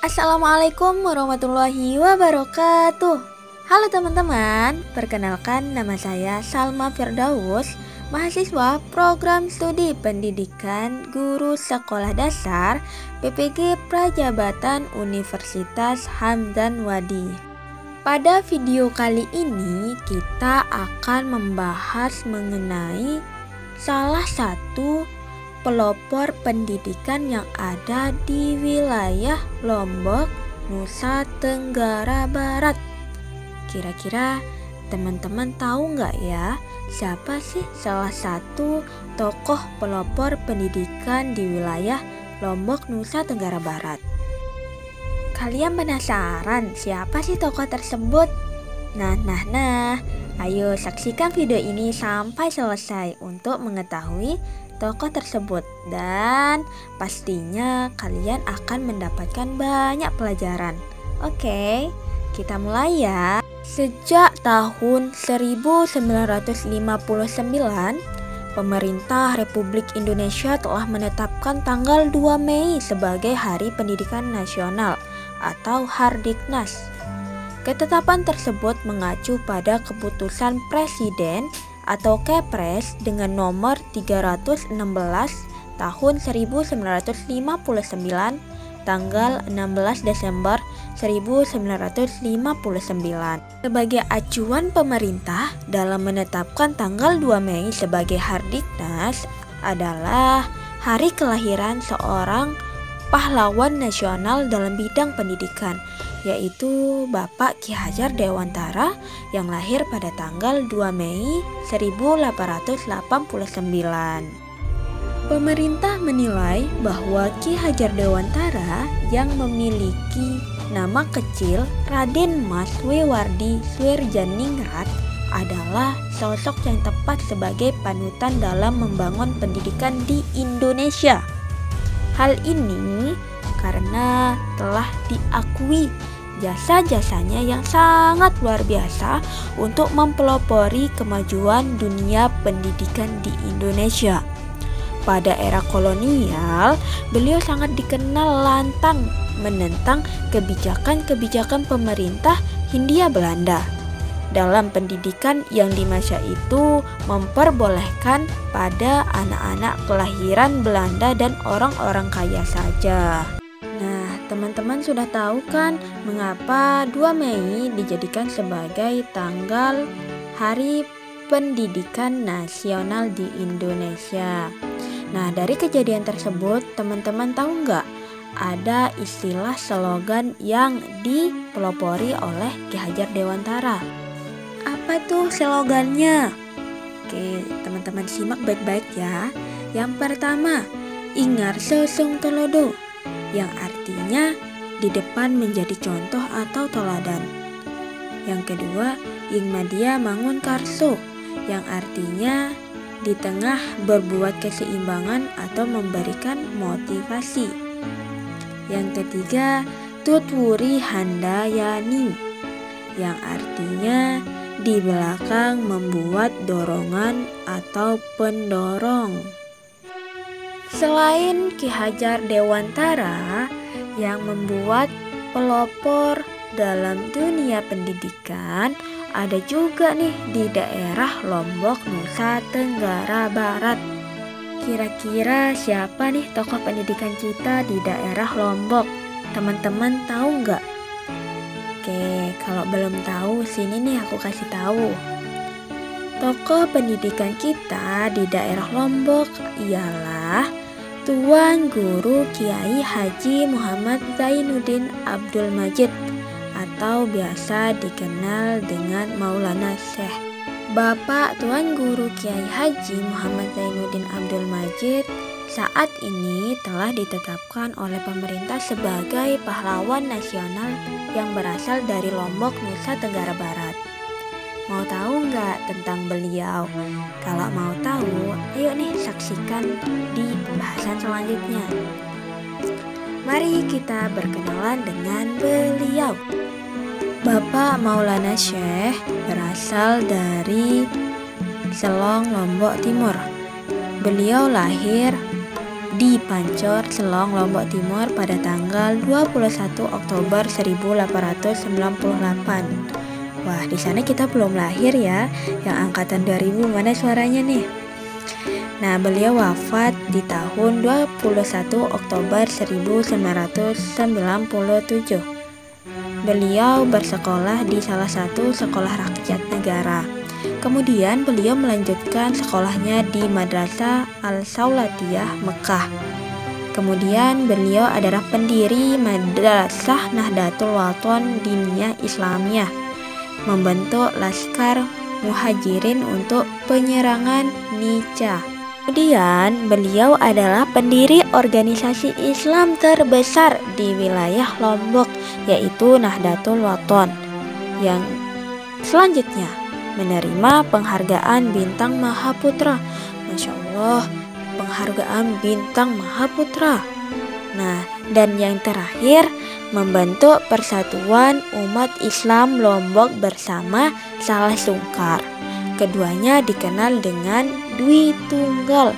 Assalamualaikum warahmatullahi wabarakatuh. Halo teman-teman, perkenalkan nama saya Salma Firdaus, mahasiswa program studi pendidikan guru sekolah dasar PPG Prajabatan Universitas Hamdan Wadi. Pada video kali ini kita akan membahas mengenai salah satu pelopor pendidikan yang ada di wilayah Lombok, Nusa Tenggara Barat. Kira-kira teman-teman tahu nggak ya, siapa sih salah satu tokoh pelopor pendidikan di wilayah Lombok, Nusa Tenggara Barat? Kalian penasaran siapa sih tokoh tersebut? Nah, ayo saksikan video ini sampai selesai untuk mengetahui tokoh tersebut, dan pastinya kalian akan mendapatkan banyak pelajaran. Oke, kita mulai ya. Sejak tahun 1959, pemerintah Republik Indonesia telah menetapkan tanggal 2 Mei sebagai Hari Pendidikan Nasional atau Hardiknas. Ketetapan tersebut mengacu pada keputusan Presiden atau Kepres dengan nomor 316 tahun 1959 tanggal 16 Desember 1959 sebagai acuan pemerintah dalam menetapkan tanggal 2 Mei sebagai Hardiknas adalah hari kelahiran seorang pahlawan nasional dalam bidang pendidikan, yaitu Bapak Ki Hajar Dewantara yang lahir pada tanggal 2 Mei 1889. Pemerintah menilai bahwa Ki Hajar Dewantara yang memiliki nama kecil Raden Mas Wewardi Suwirjaningrat adalah sosok yang tepat sebagai panutan dalam membangun pendidikan di Indonesia. Hal ini karena telah diakui jasa-jasanya yang sangat luar biasa untuk mempelopori kemajuan dunia pendidikan di Indonesia. Pada era kolonial, beliau sangat dikenal lantang menentang kebijakan-kebijakan pemerintah Hindia Belanda dalam pendidikan yang di masa itu memperbolehkan pada anak-anak kelahiran Belanda dan orang-orang kaya saja. Nah, teman-teman sudah tahu kan mengapa 2 Mei dijadikan sebagai tanggal Hari Pendidikan Nasional di Indonesia. Nah, dari kejadian tersebut, teman-teman tahu nggak ada istilah slogan yang dipelopori oleh Ki Hajar Dewantara? Apa tuh slogannya? Oke, teman-teman simak baik-baik ya. Yang pertama, Ingarso Sung Tolodo, yang artinya di depan menjadi contoh atau teladan. Yang kedua, Ingmadia Mangun Karso, yang artinya di tengah berbuat keseimbangan atau memberikan motivasi. Yang ketiga, Tutwuri Handayani, yang artinya di belakang membuat dorongan atau pendorong. Selain Ki Hajar Dewantara yang membuat pelopor dalam dunia pendidikan, ada juga nih di daerah Lombok, Nusa Tenggara Barat. Kira-kira siapa nih tokoh pendidikan kita di daerah Lombok? Teman-teman tahu nggak? Oke, kalau belum tahu, sini nih aku kasih tahu. Tokoh pendidikan kita di daerah Lombok ialah Tuan Guru Kiai Haji Muhammad Zainuddin Abdul Majid atau biasa dikenal dengan Maulana Syekh. Bapak Tuan Guru Kiai Haji Muhammad Zainuddin Abdul Majid saat ini telah ditetapkan oleh pemerintah sebagai pahlawan nasional yang berasal dari Lombok, Nusa Tenggara Barat. Mau tahu nggak tentang beliau? Kalau mau tahu, ayo nih saksikan di pembahasan selanjutnya. Mari kita berkenalan dengan beliau. Bapak Maulana Syekh berasal dari Selong, Lombok Timur. Beliau lahir di Pancor, Selong, Lombok Timur pada tanggal 21 Oktober 1898. Wah, di sana kita belum lahir ya. Yang angkatan 2000 mana suaranya nih? Nah, beliau wafat di tahun 21 Oktober 1997. Beliau bersekolah di salah satu sekolah rakyat negara. Kemudian beliau melanjutkan sekolahnya di Madrasah Al-Saulatiyah Mekah. Kemudian beliau adalah pendiri Madrasah Nahdlatul Wathon Diniyah Islamiyah, membentuk Laskar Muhajirin untuk penyerangan Nica. Kemudian beliau adalah pendiri organisasi Islam terbesar di wilayah Lombok, yaitu Nahdlatul Wathon, yang selanjutnya menerima penghargaan Bintang Mahaputra. Masya Allah, penghargaan Bintang Mahaputra. Nah, dan yang terakhir membentuk Persatuan Umat Islam Lombok bersama Saleh Sungkar. Keduanya dikenal dengan Dwi Tunggal.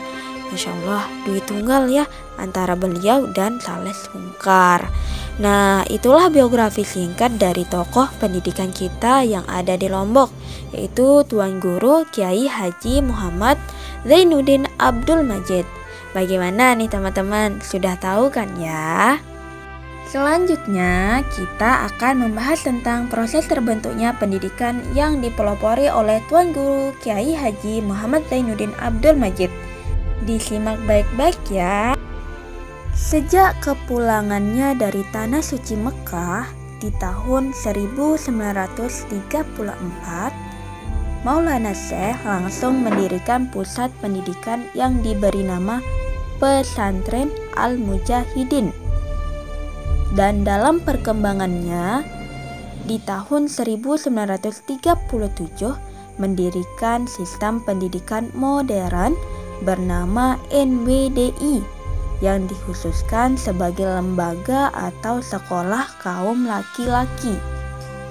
Masya Allah, Dwi Tunggal ya, antara beliau dan Saleh Sungkar. Nah, itulah biografi singkat dari tokoh pendidikan kita yang ada di Lombok, yaitu Tuan Guru Kiai Haji Muhammad Zainuddin Abdul Majid. Bagaimana nih teman-teman? Sudah tahu kan ya? Selanjutnya kita akan membahas tentang proses terbentuknya pendidikan yang dipelopori oleh Tuan Guru Kiai Haji Muhammad Zainuddin Abdul Majid. Disimak baik-baik ya. Sejak kepulangannya dari Tanah Suci Mekah di tahun 1934, Maulana Syekh langsung mendirikan pusat pendidikan yang diberi nama Pesantren Al-Mujahidin. Dan dalam perkembangannya, di tahun 1937 mendirikan sistem pendidikan modern bernama NWDI yang dikhususkan sebagai lembaga atau sekolah kaum laki-laki.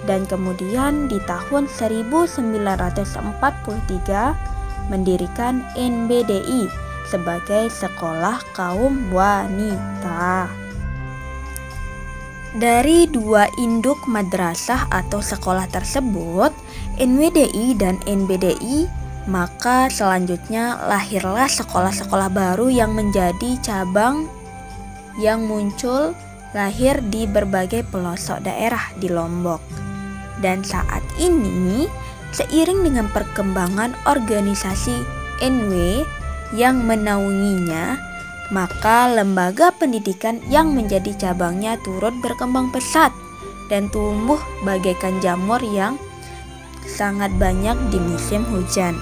Dan kemudian di tahun 1943 mendirikan NBDI sebagai sekolah kaum wanita. Dari dua induk madrasah atau sekolah tersebut, NWDI dan NBDI, maka selanjutnya lahirlah sekolah-sekolah baru yang menjadi cabang yang muncul lahir di berbagai pelosok daerah di Lombok. Dan saat ini, seiring dengan perkembangan organisasi NW yang menaunginya, maka lembaga pendidikan yang menjadi cabangnya turut berkembang pesat dan tumbuh bagaikan jamur yang sangat banyak di musim hujan.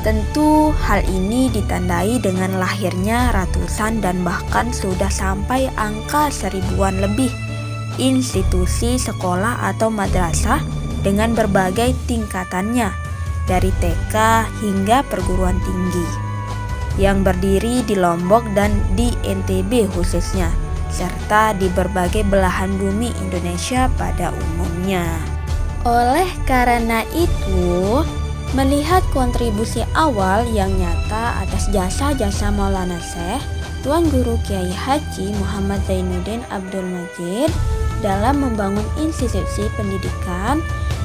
Tentu hal ini ditandai dengan lahirnya ratusan dan bahkan sudah sampai angka seribuan lebih institusi sekolah atau madrasah dengan berbagai tingkatannya, dari TK hingga perguruan tinggi, yang berdiri di Lombok dan di NTB khususnya, serta di berbagai belahan bumi Indonesia pada umumnya. Oleh karena itu, melihat kontribusi awal yang nyata atas jasa-jasa Maulana Syekh Tuan Guru Kiai Haji Muhammad Zainuddin Abdul Majid dalam membangun institusi pendidikan,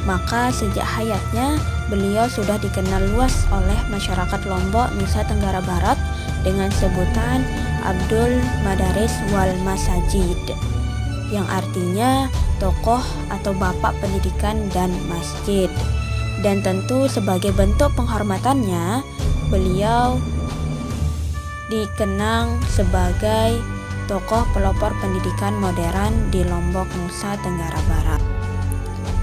maka sejak hayatnya beliau sudah dikenal luas oleh masyarakat Lombok, Nusa Tenggara Barat dengan sebutan Abdul Madaris wal Masajid, yang artinya tokoh atau bapak pendidikan dan masjid. Dan tentu sebagai bentuk penghormatannya, beliau dikenang sebagai tokoh pelopor pendidikan modern di Lombok, Nusa Tenggara Barat.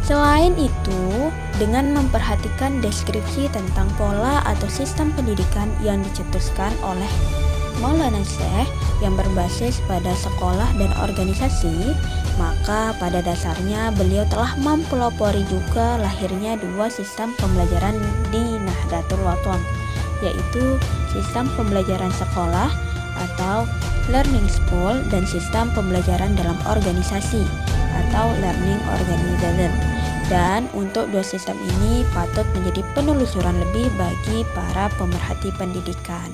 Selain itu, dengan memperhatikan deskripsi tentang pola atau sistem pendidikan yang dicetuskan oleh Maulana Syekh yang berbasis pada sekolah dan organisasi, maka pada dasarnya beliau telah mempelopori juga lahirnya dua sistem pembelajaran di Nahdlatul Wathon, yaitu sistem pembelajaran sekolah atau learning school dan sistem pembelajaran dalam organisasi atau learning organization. Dan untuk dua sistem ini patut menjadi penelusuran lebih bagi para pemerhati pendidikan.